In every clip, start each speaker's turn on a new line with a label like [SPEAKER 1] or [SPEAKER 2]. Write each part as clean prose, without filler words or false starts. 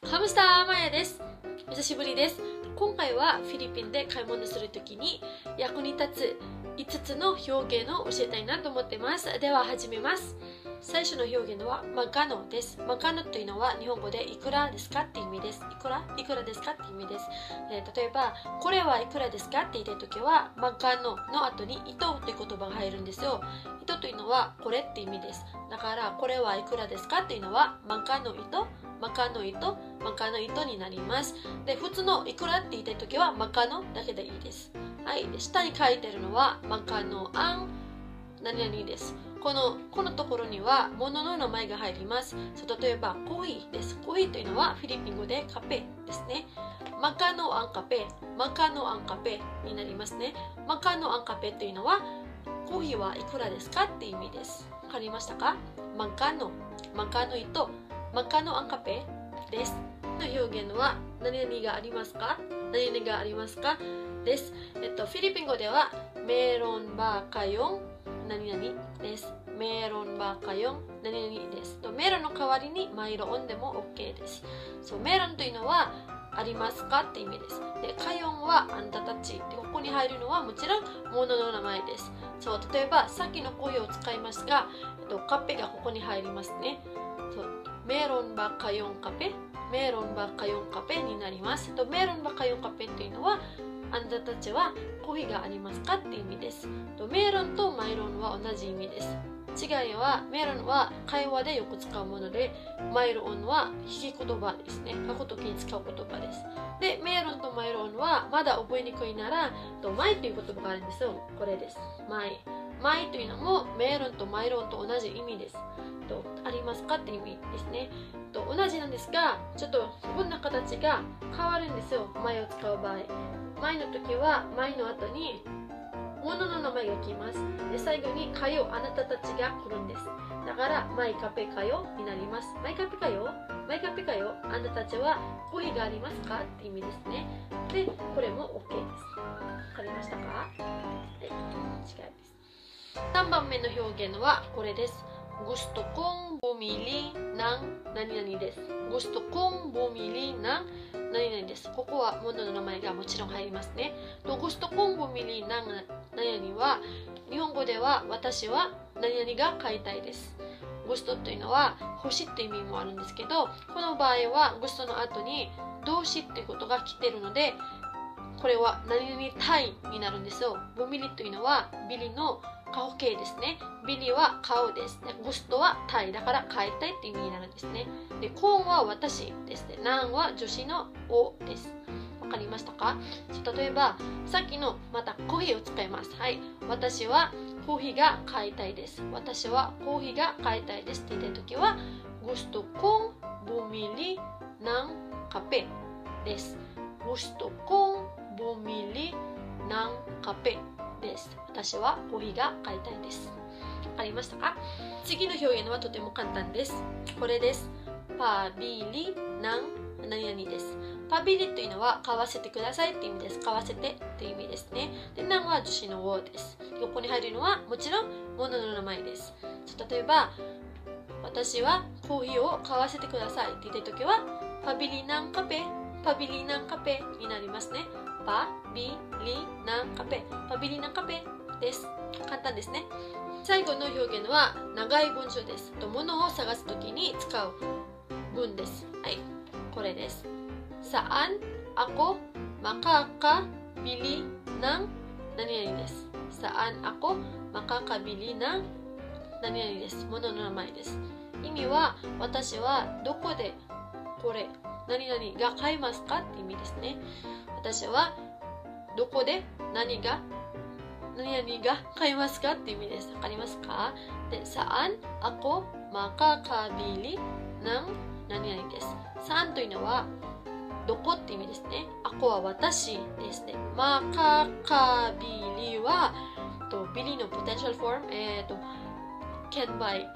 [SPEAKER 1] ハムスターマヤです。お久しぶりです。今回はフィリピンで買い物するときに役に立つ5つの表現を教えたいなと思ってます。では始めます。最初の表現はマガノです。マガノというのは日本語でいくらですかっていう意味です。いくらですかっていう意味です。例えばこれはいくらですかって言いたいときはマガノの後に糸という言葉が入るんですよ。糸というのはこれって意味です。だからこれはいくらですかっていうのはマガノ糸になります。で、普通のいくらって言いたいときはマカノだけでいいです。はい。で、下に書いてるのはマカノアン何々です。このところには物の名前が入ります。例えばコーヒーです。コーヒーというのはフィリピン語でカペですね。マカノアンカペになりますね。マカノアンカペというのはコーヒーはいくらですかって意味です。わかりましたか？マカノ糸マカノアンカペです。の表現は何々がありますかです。フィリピン語ではメロンバーカヨン何々です。メロンバーカヨン何々です。メロンの代わりにマイロオンでも OK です。メロンというのはありますかって意味です。で、カヨンはあんたたちで、ここに入るのはもちろん物の名前です。例えばさっきのコーヒーを使いますが、カペがここに入りますね。メロンバカヨンカペになります。メロンバカヨンカペというのはあんたたちはコーヒーがありますかって意味です。メロンとマイロンは同じ意味です。違いはメロンは会話でよく使うもので、マイロンは引き言葉ですね。書くときに使う言葉です。で、メロンとマイロンはまだ覚えにくいならマイという言葉があるんですよ。これです。マイというのもメロンとマイロンと同じ意味です。ありますかって意味ですね。同じなんですが、ちょっと文の形が変わるんですよ。前を使う場合。前の時は前の後に物の名前が来ます。で、最後にかよ、あなたたちが来るんです。だからマイカペかよになります。マイカペかよ、あなたたちはコーヒーがありますかって意味ですね。で、これも OK です。わかりましたか？はい、違いです。3番目の表現はこれです。Gusto kong bumili ng何々です。Gusto kong bumili ng何々です。ここは物の名前がもちろん入りますね。Gusto kong bumili ng何々は日本語では私は何々が買いたいです。Gustoというのは欲しいって意味もあるんですけど、この場合はGustoの後に動詞っていうことが来ているので、これは何々たいになるんですよ。bumiliというのはビリの顔形ですね。ビリは顔ですね。ゴストはタイだから買いたいって意味になるんですね。で、コーンは私ですね。ナンは女子のおです。わかりましたか？例えば、さっきのまたコーヒーを使います。はい。私はコーヒーが買いたいです。私はコーヒーが買いたいですって言ったときは、ゴストコンボミリナンカペです。ゴストコンボミリナンカペです。私はコーヒーが買いたいです。わかりましたか？次の表現はとても簡単です。これです。パビリナン何々です。パビリというのは買わせてくださいって意味です。買わせてって意味ですね。で、ナンは助詞のウォーです。横に入るのはもちろん物の名前です。例えば、私はコーヒーを買わせてくださいって言ったときは、パビリナンカペになりますね。パビリナンカペです。簡単ですね。最後の表現は長い文章です。物を探すときに使う文です。はい、これです。Saan ako makakabili ng何々です。Saan ako makakabili ng何々です。物の名前です。意味は私はどこでこれ何々が買いますかって意味ですね。私はどこで何々が買いますかって意味です。わかりますか？で、saan ako makakabili ng何々です。saanというのはどこって意味ですね。akoは私ですね。makakabiliはビリのポテンシャルフォーム、can buy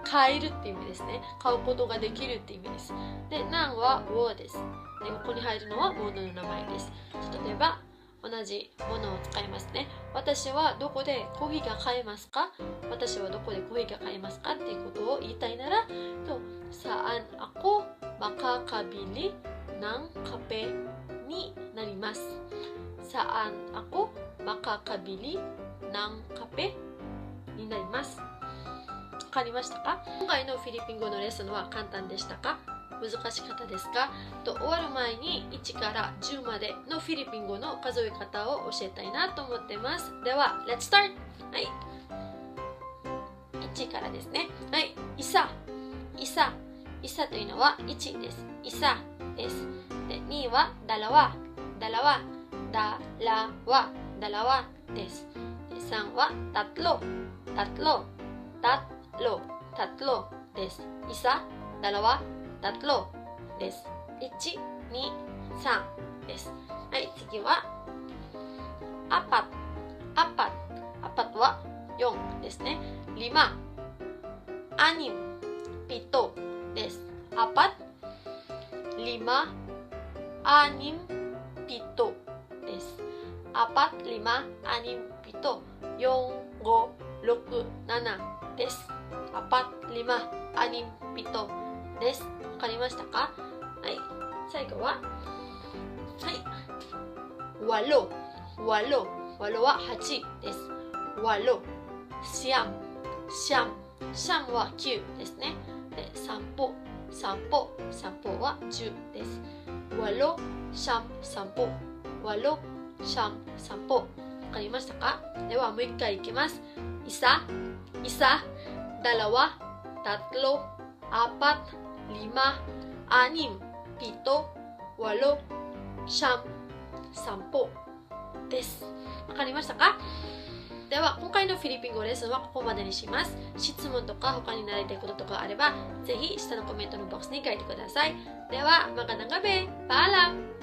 [SPEAKER 1] 買えるって意味ですね。買うことができるって意味です。で、なんは wo です。で、ここに入るのは物の名前です。例えば、同じものを使いますね。私はどこでコーヒーが買えますか？私はどこでコーヒーが買えますかっていうことを言いたいなら、saan ako makakabili ng kapeになります。saan ako makakabili ng kapeになります。わかりましたか？今回のフィリピン語のレッスンは簡単でしたか？難しかったですか？終わる前に1から10までのフィリピン語の数え方を教えたいなと思っています。では、Let's start! はい。1からですね。はい。イサというのは1です。イサです。で、2はダラワです。で、3はタトロです。イサ、ダラワ、タトロです。1、2、3です。はい、次はアパトは4ですね。5、6、7です。アパト、5、6、7です。アパト、5、6、7、4、5、6、7です。アパト、5、7です。わかりましたか？はい。最後は、ワロは8です。ワロ、シャムは9ですね。で、散歩は10です。ワロ、シャム、散歩。ワロ、シャム、散歩。わかりましたか？ではもう一回いきます。イサ、dalawa, tatlo, apat, 5, 6, 7, 8, 10, 10です。わかりましたか？では今回のフィリピン語レッスンはここまでにします。質問とか他に習いたいこととかあればぜひ下のコメントのボックスに書いてください。ではmagandang gabi! Paalam!